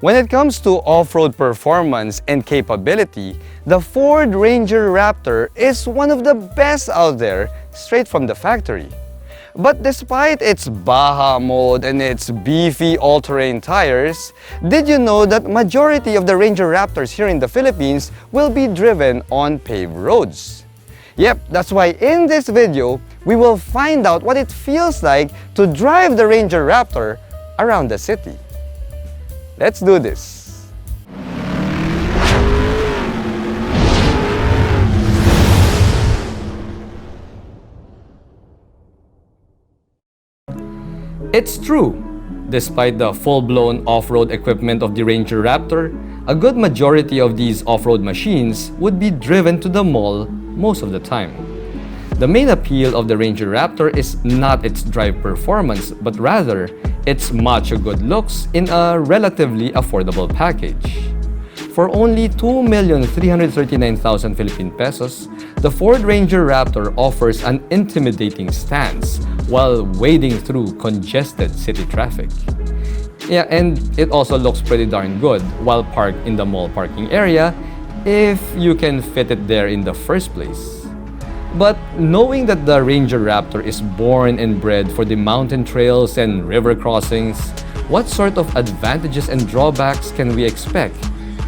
When it comes to off-road performance and capability, the Ford Ranger Raptor is one of the best out there, straight from the factory. But despite its Baja mode and its beefy all-terrain tires, did you know that majority of the Ranger Raptors here in the Philippines will be driven on paved roads? Yep, that's why in this video, we will find out what it feels like to drive the Ranger Raptor around the city. Let's do this! It's true. Despite the full-blown off-road equipment of the Ranger Raptor, a good majority of these off-road machines would be driven to the mall most of the time. The main appeal of the Ranger Raptor is not its drive performance, but rather its macho good looks in a relatively affordable package. For only 2,339,000 Philippine pesos, the Ford Ranger Raptor offers an intimidating stance while wading through congested city traffic. Yeah, and it also looks pretty darn good while parked in the mall parking area if you can fit it there in the first place. But knowing that the Ranger Raptor is born and bred for the mountain trails and river crossings, what sort of advantages and drawbacks can we expect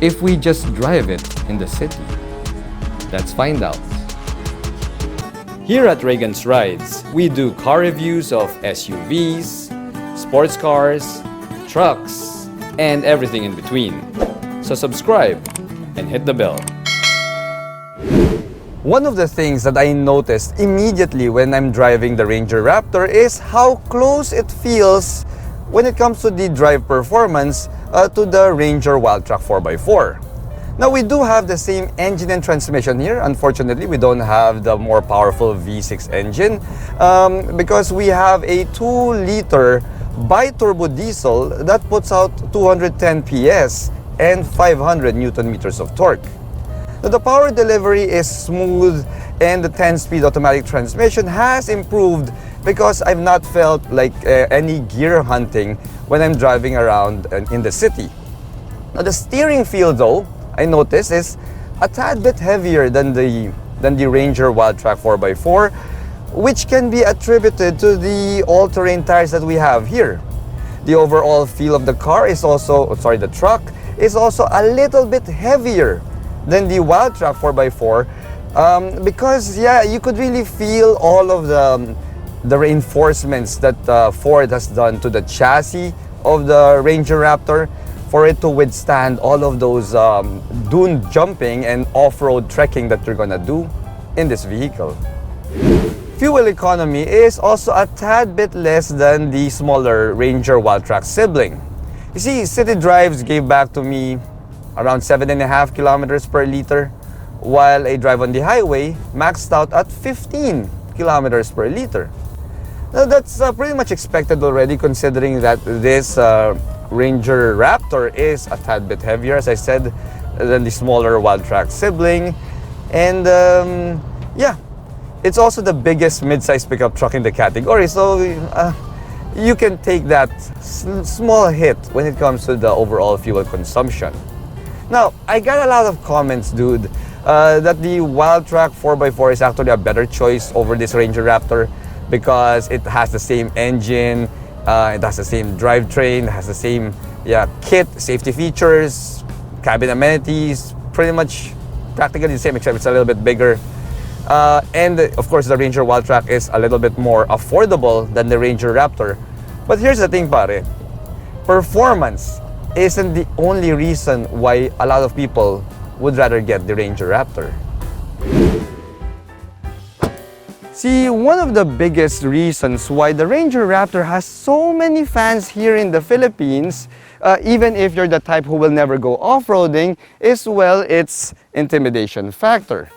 if we just drive it in the city? Let's find out. Here at Reagan's Rides, we do car reviews of SUVs, sports cars, trucks, and everything in between. So subscribe and hit the bell. One of the things that I noticed immediately when I'm driving the Ranger Raptor is how close it feels when it comes to the drive performance to the Ranger Wildtrak 4x4. Now we do have the same engine and transmission here. Unfortunately, we don't have the more powerful V6 engine because we have a 2-liter bi-turbo diesel that puts out 210 PS and 500 Newton meters of torque. Now, the power delivery is smooth and the 10-speed automatic transmission has improved because I've not felt like any gear hunting when I'm driving around in the city. Now, the steering feel though, I noticed, is a tad bit heavier than the Ranger Wildtrak 4x4, which can be attributed to the all-terrain tires that we have here. The overall feel of the car is also, the truck is also a little bit heavier than the Wildtrak 4x4 because yeah, you could really feel all of the reinforcements that Ford has done to the chassis of the Ranger Raptor for it to withstand all of those dune jumping and off-road trekking that you're gonna do in this vehicle. Fuel economy is also a tad bit less than the smaller Ranger Wildtrak sibling. You see, city drives gave back to me around 7.5 kilometers per liter, while a drive on the highway maxed out at 15 kilometers per liter. Now that's pretty much expected already, considering that this Ranger Raptor is a tad bit heavier, as I said, than the smaller Wildtrak sibling. And yeah, it's also the biggest mid-size pickup truck in the category, so you can take that small hit when it comes to the overall fuel consumption. Now, I got a lot of comments, dude, that the Wildtrak 4x4 is actually a better choice over this Ranger Raptor because it has the same engine, it has the same drivetrain, it has the same kit, safety features, cabin amenities, pretty much practically the same except it's a little bit bigger. And of course, the Ranger Wildtrak is a little bit more affordable than the Ranger Raptor. But here's the thing, pare. Performance isn't the only reason why a lot of people would rather get the Ranger Raptor. See, one of the biggest reasons why the Ranger Raptor has so many fans here in the Philippines, even if you're the type who will never go off-roading, is, well, its intimidation factor.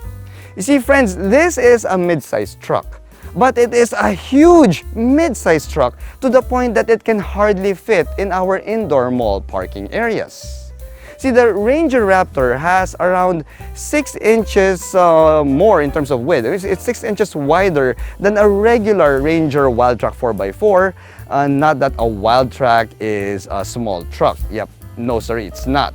You see, friends, this is a mid-sized truck. But it is a huge mid-sized truck to the point that it can hardly fit in our indoor mall parking areas. See, the Ranger Raptor has around 6 inches more in terms of width. It's 6 inches wider than a regular Ranger Wildtrak 4x4. Not that a Wildtrak is a small truck. Yep, No sir, it's not.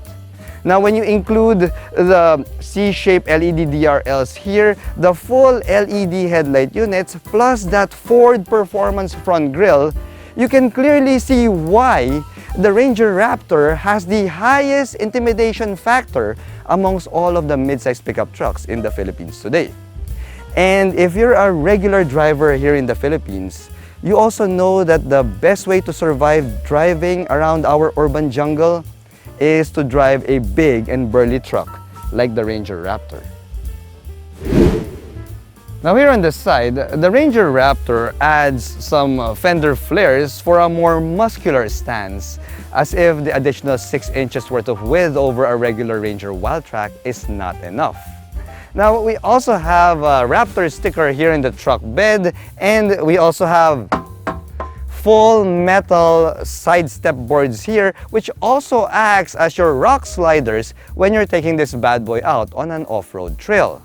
Now when you include the C-shaped LED DRLs here, the full LED headlight units, plus that Ford Performance front grille, you can clearly see why the Ranger Raptor has the highest intimidation factor amongst all of the mid-size pickup trucks in the Philippines today. And if you're a regular driver here in the Philippines, you also know that the best way to survive driving around our urban jungle is to drive a big and burly truck like the Ranger Raptor. Now here on the side, the Ranger Raptor adds some fender flares for a more muscular stance, as if the additional 6 inches worth of width over a regular Ranger Wildtrak is not enough. Now we also have a Raptor sticker here in the truck bed, and we also have full metal side step boards here, which also acts as your rock sliders when you're taking this bad boy out on an off-road trail.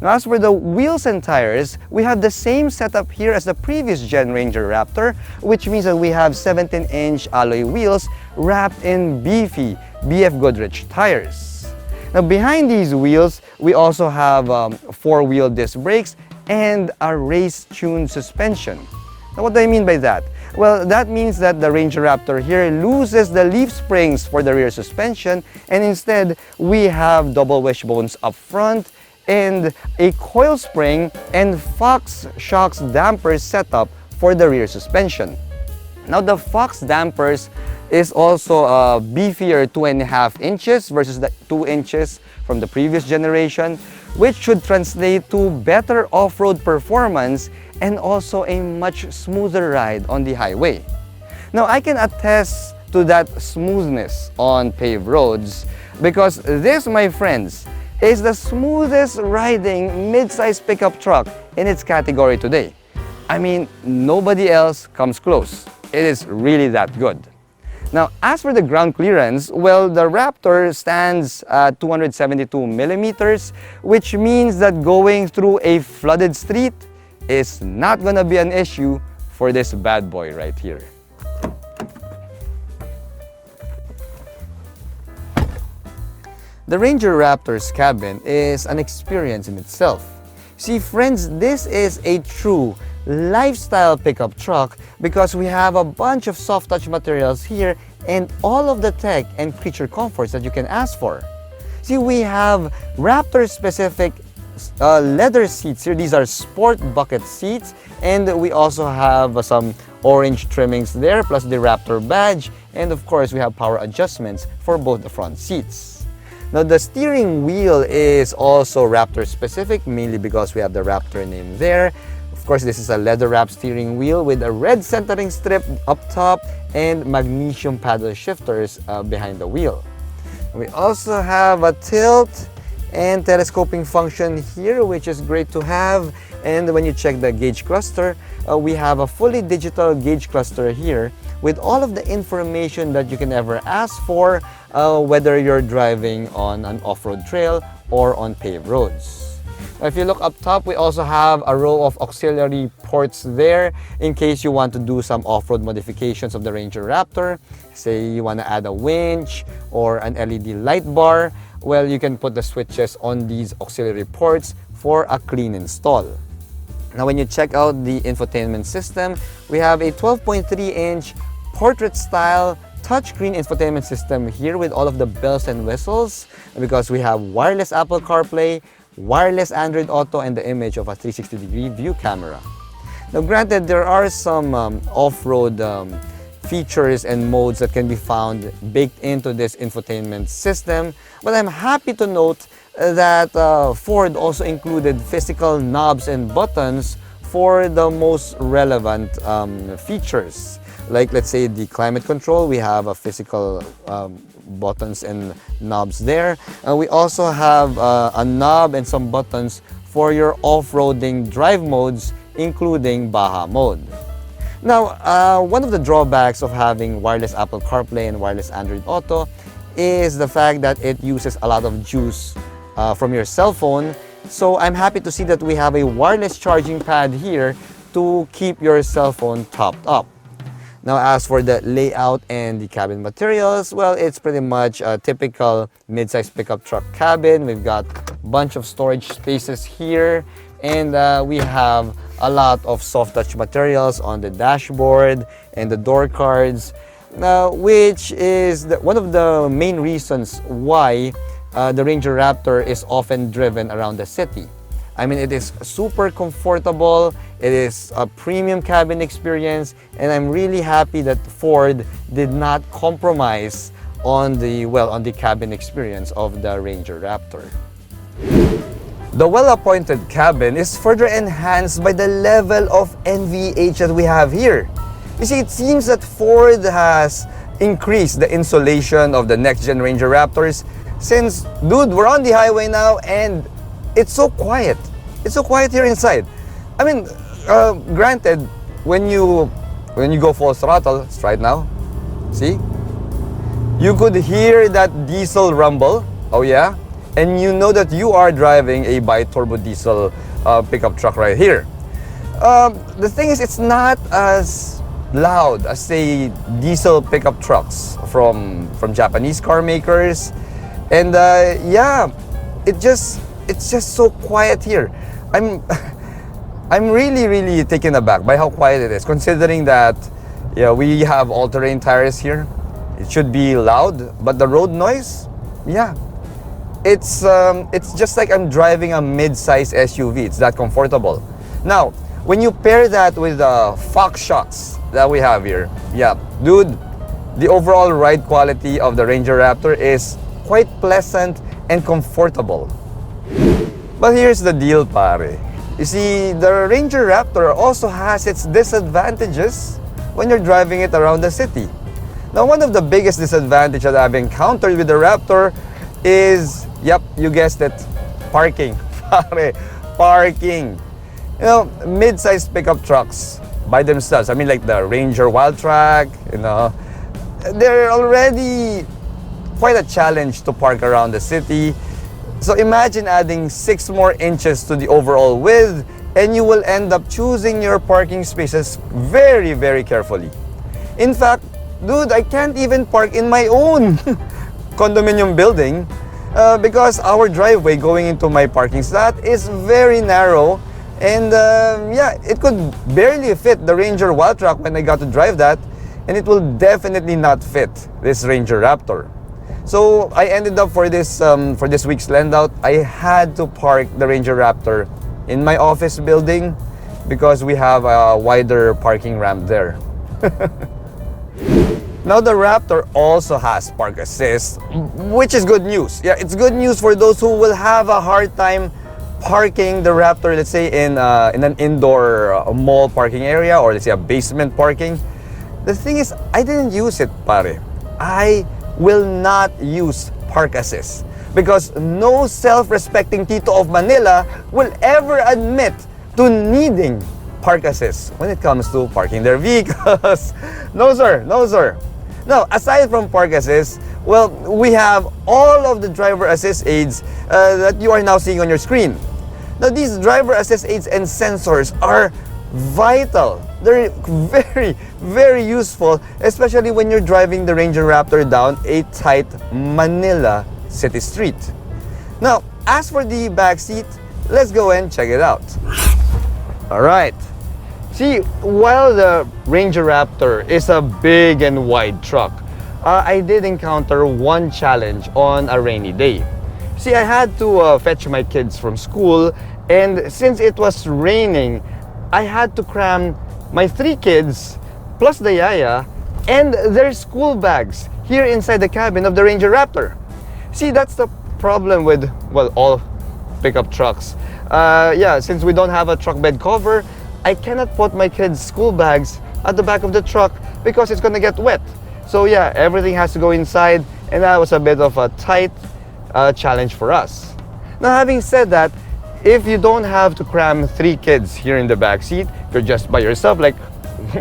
Now as for the wheels and tires, we have the same setup here as the previous gen Ranger Raptor, which means that we have 17-inch alloy wheels wrapped in beefy BF Goodrich tires. Now behind these wheels, we also have 4-wheel disc brakes and a race-tuned suspension. Now what do I mean by that? Well, that means that the Ranger Raptor here loses the leaf springs for the rear suspension, and instead we have double wishbones up front and a coil spring and Fox shocks dampers setup for the rear suspension. Now the Fox dampers is also a beefier 2.5 inches versus the 2 inches from the previous generation, which should translate to better off-road performance and also a much smoother ride on the highway. Now I can attest to that smoothness on paved roads because this, my friends, is the smoothest riding mid-size pickup truck in its category today. I mean, nobody else comes close. It is really that good. Now, as for the ground clearance, well, the Raptor stands at 272 millimeters, which means that going through a flooded street is not gonna be an issue for this bad boy right here. The Ranger Raptor's cabin is an experience in itself. See friends, this is a true lifestyle pickup truck because we have a bunch of soft touch materials here and all of the tech and creature comforts that you can ask for. See, we have Raptor specific leather seats here. These are sport bucket seats, and we also have some orange trimmings there, plus the Raptor badge, and of course we have power adjustments for both the front seats. Now the steering wheel is also Raptor specific, mainly because we have the Raptor name there. Of course, this is a leather wrap steering wheel with a red centering strip up top and magnesium paddle shifters behind the wheel. We also have a tilt and telescoping function here, which is great to have. And when you check the gauge cluster, we have a fully digital gauge cluster here with all of the information that you can ever ask for, whether you're driving on an off-road trail or on paved roads. If you look up top, we also have a row of auxiliary ports there in case you want to do some off-road modifications of the Ranger Raptor. Say you want to add a winch or an LED light bar, well, you can put the switches on these auxiliary ports for a clean install. Now when you check out the infotainment system, we have a 12.3-inch portrait-style touchscreen infotainment system here with all of the bells and whistles because we have wireless Apple CarPlay, wireless Android Auto, and the image of a 360-degree view camera. Now granted, there are some off-road features and modes that can be found baked into this infotainment system, but I'm happy to note that Ford also included physical knobs and buttons for the most relevant features. Like let's say the climate control, we have a physical buttons and knobs there. We also have a knob and some buttons for your off-roading drive modes, including Baja mode. Now, one of the drawbacks of having wireless Apple CarPlay and wireless Android Auto is the fact that it uses a lot of juice from your cell phone. So I'm happy to see that we have a wireless charging pad here to keep your cell phone topped up. Now, as for the layout and the cabin materials, well, it's pretty much a typical mid-size pickup truck cabin. We've got a bunch of storage spaces here, and we have a lot of soft touch materials on the dashboard and the door cards, which is one of the main reasons why the Ranger Raptor is often driven around the city. I mean, it is super comfortable, it is a premium cabin experience, and I'm really happy that Ford did not compromise on the cabin experience of the Ranger Raptor. The well-appointed cabin is further enhanced by the level of NVH that we have here. You see, it seems that Ford has increased the insulation of the next-gen Ranger Raptors since, dude, we're on the highway now and it's so quiet. It's so quiet here inside. I mean, granted, when you go full throttle, it's right now, see? You could hear that diesel rumble, oh yeah? And you know that you are driving a bi-turbo diesel pickup truck right here. The thing is, it's not as loud as, say, diesel pickup trucks from Japanese car makers. And yeah, it's just so quiet here. I'm really taken aback by how quiet it is, considering that, yeah, we have all-terrain tires here. It should be loud, but the road noise, yeah, it's just like I'm driving a mid-size SUV. It's that comfortable. Now, when you pair that with the Fox shocks that we have here, yeah, dude, the overall ride quality of the Ranger Raptor is quite pleasant and comfortable. But here's the deal, pare. You see, the Ranger Raptor also has its disadvantages when you're driving it around the city. Now, one of the biggest disadvantages that I've encountered with the Raptor is, yep, you guessed it, parking. Pare, parking. You know, mid-sized pickup trucks by themselves, I mean like the Ranger Wildtrak, you know, they're already quite a challenge to park around the city. So imagine adding 6 more inches to the overall width, and you will end up choosing your parking spaces very carefully. In fact, dude, I can't even park in my own condominium building because our driveway going into my parking slot is very narrow, and yeah, it could barely fit the Ranger Wildtrak when I got to drive that, and it will definitely not fit this Ranger Raptor. So I ended up for this week's lend out, I had to park the Ranger Raptor in my office building because we have a wider parking ramp there. Now the Raptor also has park assist, which is good news. Yeah, it's good news for those who will have a hard time parking the Raptor, let's say in an indoor mall parking area, or let's say a basement parking. The thing is, I didn't use it, pare. I will not use park assist because no self-respecting Tito of Manila will ever admit to needing park assist when it comes to parking their vehicles. No sir, no sir. Now, aside from park assist, well, we have all of the driver assist aids that you are now seeing on your screen. Now, these driver assist aids and sensors are vital. They're very useful, especially when you're driving the Ranger Raptor down a tight Manila city street. Now, as for the back seat, let's go and check it out. All right. See, while the Ranger Raptor is a big and wide truck, I did encounter one challenge on a rainy day. See, I had to fetch my kids from school, and since it was raining, I had to cram my 3 kids plus the yaya and their school bags here inside the cabin of the Ranger Raptor. See, that's the problem with, well, all pickup trucks. Yeah, since we don't have a truck bed cover, I cannot put my kids' school bags at the back of the truck because it's gonna get wet. So yeah, everything has to go inside, and that was a bit of a tight challenge for us. Now, having said that, if you don't have to cram 3 kids here in the back seat, if you're just by yourself, like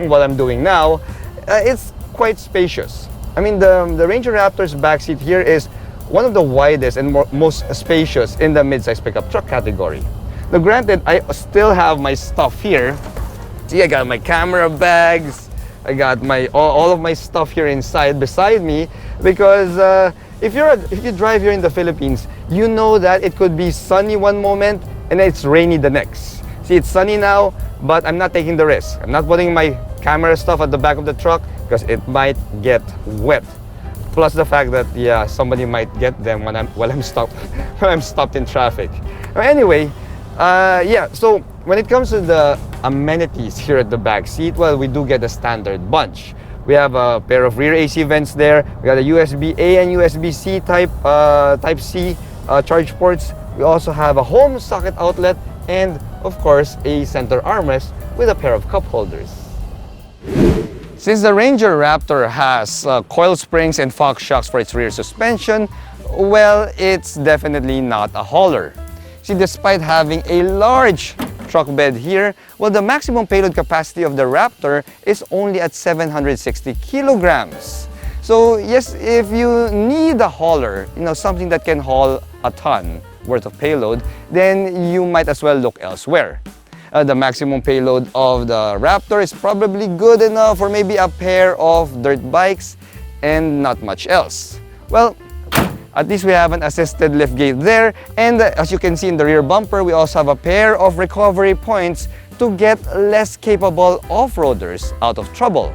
what I'm doing now, it's quite spacious. I mean, the Ranger Raptor's back seat here is one of the widest and most spacious in the mid-size pickup truck category. Now, granted, I still have my stuff here. See, I got my camera bags, I got all of my stuff here inside beside me because if you drive here in the Philippines, you know that it could be sunny one moment and it's rainy the next. See, it's sunny now, but I'm not taking the risk. I'm not putting my camera stuff at the back of the truck because it might get wet. Plus the fact that somebody might get them while I'm stopped in traffic. Anyway, so when it comes to the amenities here at the back seat, well, we do get a standard bunch. We have a pair of rear AC vents there. We got a USB-A and USB-C type C charge ports. We also have a home socket outlet and, of course, a center armrest with a pair of cup holders. Since the Ranger Raptor has coil springs and Fox shocks for its rear suspension, well, it's definitely not a hauler. See, despite having a large truck bed here, well, the maximum payload capacity of the Raptor is only at 760 kilograms. So yes, if you need a hauler, something that can haul a ton worth of payload, then you might as well look elsewhere. The maximum payload of the Raptor is probably good enough for maybe a pair of dirt bikes and not much else. Well, at least we have an assisted liftgate there, and as you can see in the rear bumper, we also have a pair of recovery points to get less capable off-roaders out of trouble.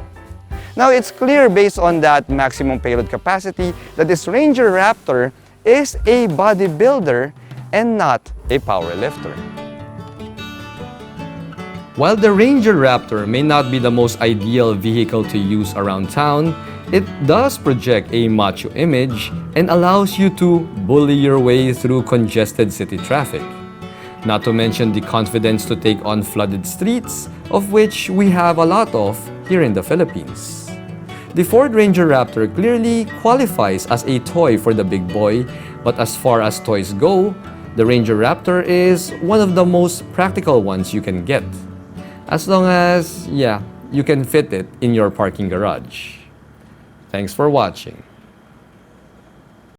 Now, it's clear based on that maximum payload capacity that this Ranger Raptor is a bodybuilder and not a power lifter. While the Ranger Raptor may not be the most ideal vehicle to use around town, it does project a macho image and allows you to bully your way through congested city traffic. Not to mention the confidence to take on flooded streets, of which we have a lot of here in the Philippines. The Ford Ranger Raptor clearly qualifies as a toy for the big boy, but as far as toys go, the Ranger Raptor is one of the most practical ones you can get. As long as, you can fit it in your parking garage. Thanks for watching.